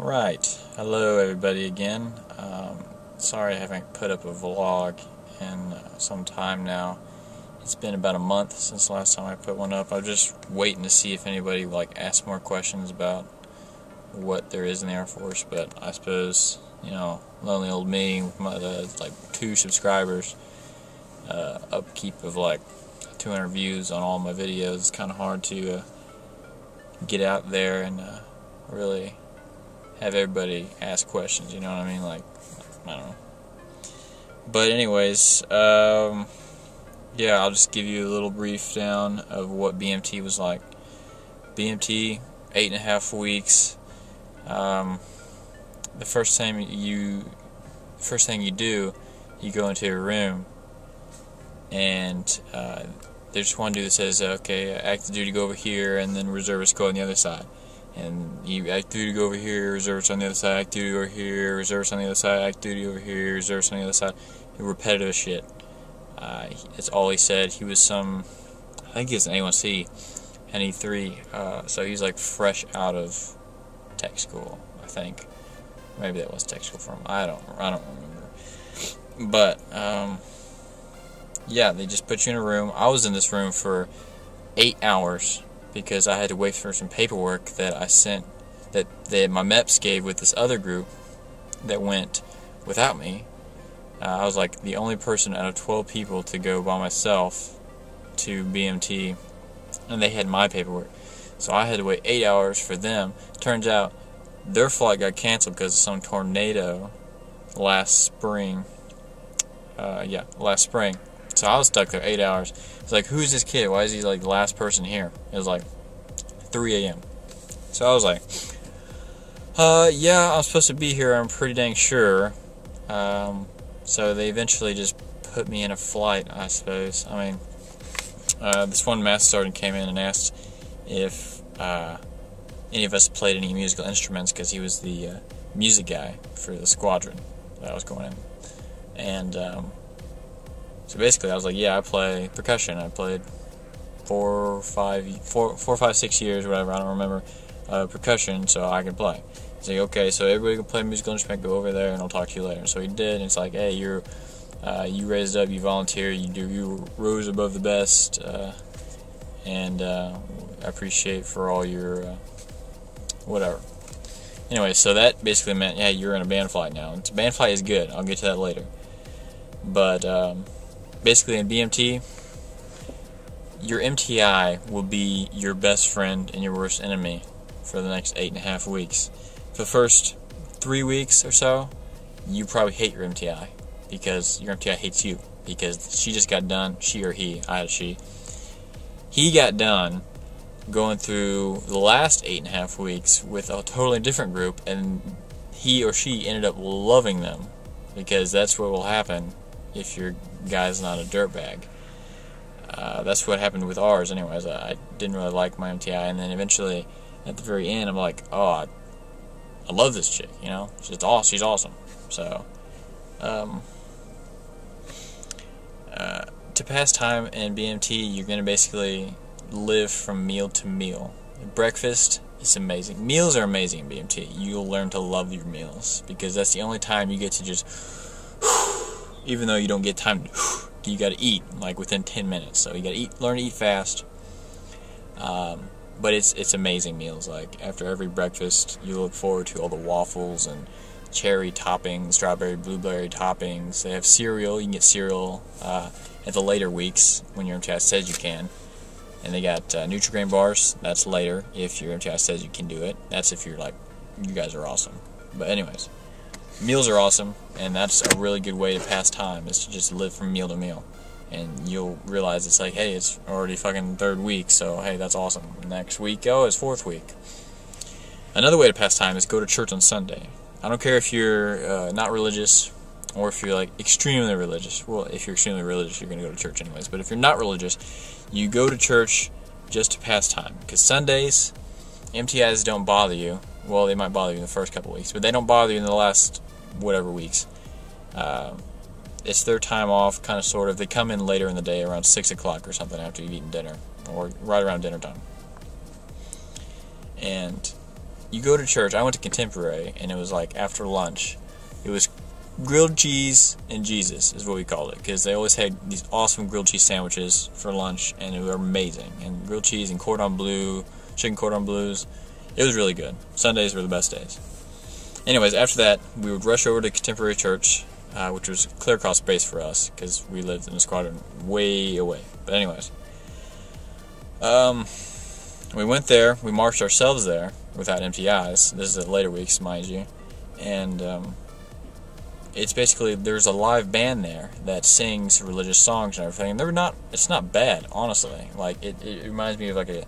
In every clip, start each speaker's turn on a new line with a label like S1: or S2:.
S1: Alright, hello everybody again. Sorry I haven't put up a vlog in some time now. It's been about a month since the last time I put one up. I'm just waiting to see if anybody asks more questions about what there is in the Air Force, but I suppose, lonely old me with my 2 subscribers, upkeep of 200 views on all my videos, it's kind of hard to get out there and really have everybody ask questions, you know what I mean? I don't know. But anyways, yeah, I'll just give you a little brief down of what BMT was like. BMT, 8.5 weeks. The first thing you do, you go into your room, and there's one dude that says, okay, active duty go over here, and then reservists go on the other side. And you active duty go over here, reservists on the other side, active duty over here, reservists on the other side, active duty over here, reservists on the other side. Repetitive shit. That's all he said. He was I think he was an A1C, and E3, so he's fresh out of tech school, I think. Maybe that was tech school for him. I don't remember. But yeah, they just put you in a room. I was in this room for 8 hours because I had to wait for some paperwork that I sent that my MEPS gave with this other group that went without me. I was the only person out of 12 people to go by myself to BMT, and they had my paperwork. So I had to wait 8 hours for them. Turns out their flight got canceled because of some tornado last spring. Last spring. So I was stuck there 8 hours. It's who's this kid? Why is he the last person here? It was 3 a.m. So I was yeah, I'm supposed to be here, I'm pretty dang sure. So they eventually just put me in a flight, I suppose. I mean, this one master sergeant came in and asked if any of us played any musical instruments, because he was the music guy for the squadron that I was going in. And so basically I was yeah, I play percussion. I played 4, 5, 6 years, whatever, I don't remember, percussion, so I can play. He's okay, so everybody can play a musical instrument, go over there and I'll talk to you later. So he did, and it's hey, you raised up, you volunteered, you rose above the best, and I appreciate for all your whatever. Anyway, so that basically meant, yeah, you're in a band flight now. And band flight is good, I'll get to that later. But basically in BMT, your MTI will be your best friend and your worst enemy for the next 8.5 weeks. For the first 3 weeks or so, you probably hate your MTI, because your MTI hates you, because she just got done, she or he, I had a she, he got done going through the last 8.5 weeks with a totally different group, and he or she ended up loving them, because that's what will happen if your guy's not a dirtbag. That's what happened with ours anyways. I didn't really like my MTI, and then eventually at the very end I'm oh, I love this chick, she's awesome. So to pass time in BMT, you're going to basically live from meal to meal. Breakfast is amazing. Meals are amazing in BMT. You'll learn to love your meals, because that's the only time you get to just even though you don't get time to you got to eat within 10 minutes. So you got to learn to eat fast. But it's amazing meals. After every breakfast, you look forward to all the waffles and cherry toppings, strawberry, blueberry toppings. They have cereal. You can get cereal at the later weeks when your MTI says you can. And they got Nutri-Grain bars. That's later if your MTI says you can do it. That's if you're you guys are awesome. But anyways, meals are awesome, and that's a really good way to pass time, is to just live from meal to meal. And you'll realize it's hey, it's already fucking 3rd week, so hey, that's awesome. Next week, oh, it's 4th week. Another way to pass time is go to church on Sunday. I don't care if you're not religious, or if you're extremely religious. Well, if you're extremely religious, you're going to go to church anyways. But if you're not religious, you go to church just to pass time. Because Sundays, MTIs don't bother you. Well, they might bother you in the first couple weeks, but they don't bother you in the last whatever weeks. It's their time off, kind of, sort of. They come in later in the day, around 6 o'clock or something, after you've eaten dinner, or right around dinner time. And you go to church. I went to Contemporary, and it was like after lunch. It was grilled cheese and Jesus is what we called it, because they always had these awesome grilled cheese sandwiches for lunch, and they were amazing. And grilled cheese and cordon bleu, chicken cordon bleus, it was really good. Sundays were the best days. Anyways, after that, we would rush over to Contemporary Church, which was clear across space for us, because we lived in a squadron way away. But anyways, we went there, we marched ourselves there without empty eyes. This is the later weeks, mind you. And it's basically, there's a live band there that sings religious songs and everything. And it's not bad, honestly. Like, it reminds me of like a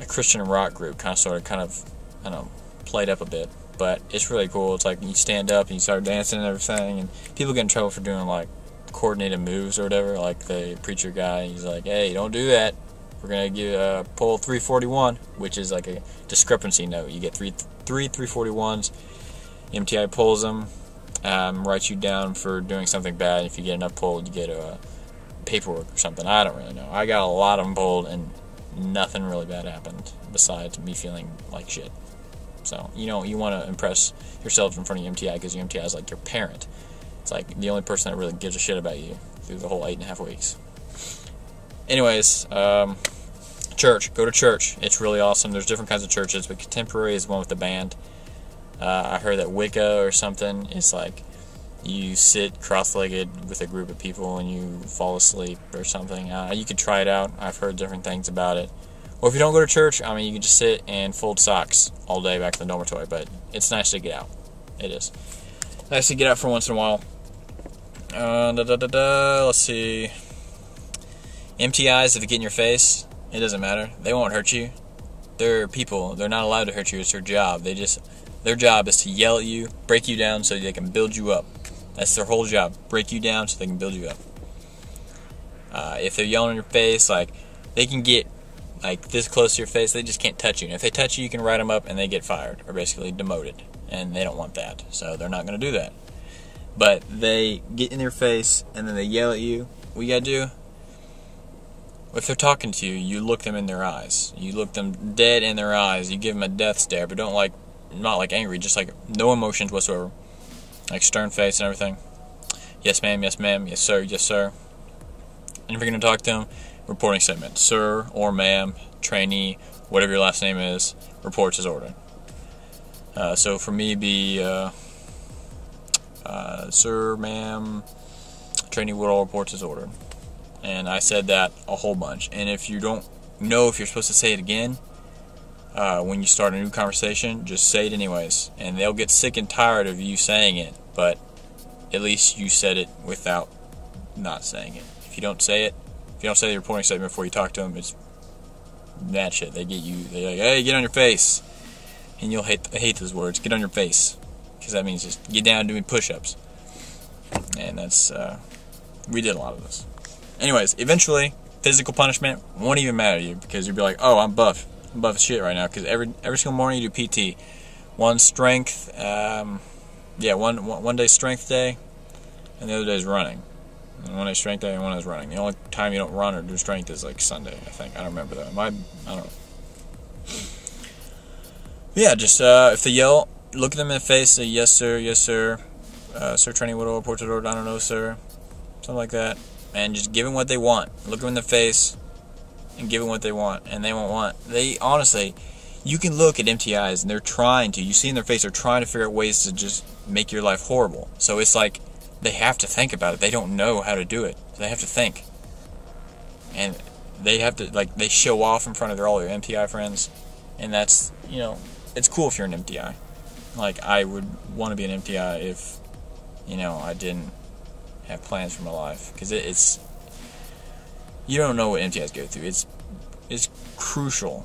S1: Christian rock group, kind of, I don't know, played up a bit. But it's really cool. It's like you stand up and you start dancing and everything, and people get in trouble for doing like coordinated moves or whatever. Like the preacher guy, he's like, "Hey, don't do that. We're gonna give pull 341," which is like a discrepancy note. You get three 341s. MTI pulls them, writes you down for doing something bad. If you get enough pulled, you get a paperwork or something. I don't really know. I got a lot of them pulled, and nothing really bad happened besides me feeling like shit. So, you want to impress yourself in front of your MTI, because your MTI is like your parent. It's like the only person that really gives a shit about you through the whole 8.5 weeks. Anyways, church. Go to church. It's really awesome. There's different kinds of churches, but Contemporary is one with the band. I heard that Wicca or something is like you sit cross-legged with a group of people and you fall asleep or something. You could try it out. I've heard different things about it. Or if you don't go to church, I mean, you can just sit and fold socks all day back in the dormitory, but it's nice to get out. It is. Nice to get out for once in a while. Let's see. MTIs, if they get in your face, it doesn't matter. They won't hurt you. They're people. They're not allowed to hurt you. It's their job. Their job is to yell at you, break you down so they can build you up. That's their whole job. Break you down so they can build you up. If they're yelling in your face, like, they can get like this close to your face, they just can't touch you. And if they touch you, you can write them up and they get fired, or basically demoted. And they don't want that, so they're not going to do that. But they get in your face and then they yell at you. What you got to do? If they're talking to you, you look them in their eyes. You look them dead in their eyes. You give them a death stare, but not like angry, just like no emotions whatsoever. Like stern face and everything. Yes ma'am, yes ma'am, yes sir, yes sir. And if you're going to talk to them, reporting statement. Sir or ma'am, trainee, whatever your last name is, reports as ordered. So for me, be sir, ma'am, trainee Woodall reports as ordered. And I said that a whole bunch. And if you don't know if you're supposed to say it again, when you start a new conversation, just say it anyways. And they'll get sick and tired of you saying it, but at least you said it without not saying it. If you don't say it, if you don't say the reporting statement before you talk to them, it's that shit. They're like, hey, get on your face. And you'll hate those words, get on your face. Because that means just get down doing push-ups. And that's, we did a lot of this. Anyways, eventually, physical punishment won't even matter to you, because you'll be like, oh, I'm buff. I'm buff as shit right now, because every single morning you do PT. One strength, one day strength day, and the other day is running. And one day strength day and one day is running. The only time you don't run or do strength is like Sunday, I think. I don't remember that. I don't know. Yeah, just if they yell, look at them in the face, say yes sir, sir training Woodall reported order, I don't know sir, something like that, and just give them what they want. Look them in the face and give them what they want, and they won't want. They honestly, you can look at MTIs and they're trying to. You see in their face they're trying to figure out ways to just make your life horrible. So it's like they have to think about it. They don't know how to do it. They have to think, and they have to they show off in front of all their MTI friends, and that's it's cool if you're an MTI. Like, I would want to be an MTI if, I didn't have plans for my life. Because it's... You don't know what MTIs go through. It's crucial.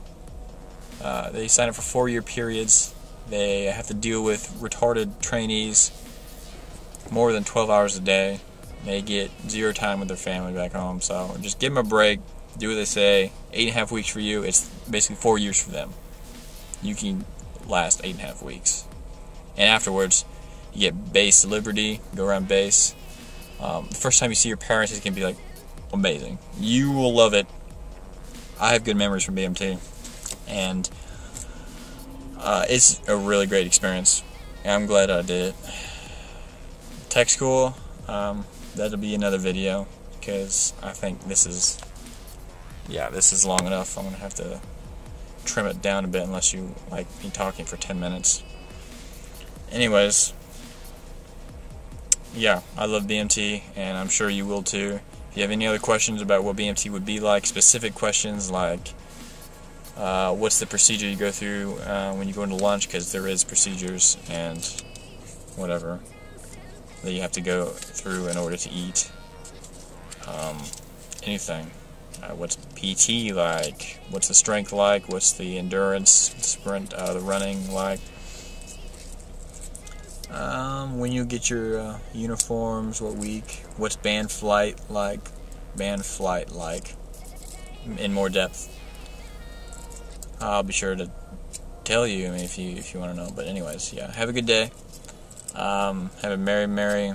S1: They sign up for 4-year periods. They have to deal with retarded trainees more than 12 hours a day. They get 0 time with their family back home. So just give them a break. Do what they say. 8.5 weeks for you. It's basically 4 years for them. You can last 8.5 weeks. And afterwards, you get base liberty, go around base. The first time you see your parents, it's going to be amazing. You will love it. I have good memories from BMT. And It's a really great experience, and I'm glad I did it. Tech school, that'll be another video, because I think this is long enough. I'm going to have to trim it down a bit unless you like me talking for 10 minutes. Anyways, yeah, I love BMT, and I'm sure you will too. If you have any other questions about what BMT would be like, specific questions like what's the procedure you go through when you go into lunch, because there is procedures and whatever that you have to go through in order to eat. Anything. What's PT like? What's the strength like? What's the endurance, sprint, the running like? When you get your uniforms, what week? What's band flight like? In more depth. I'll be sure to tell you if you want to know. But anyways, yeah. Have a good day. Have a merry,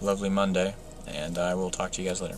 S1: lovely Monday, and I will talk to you guys later.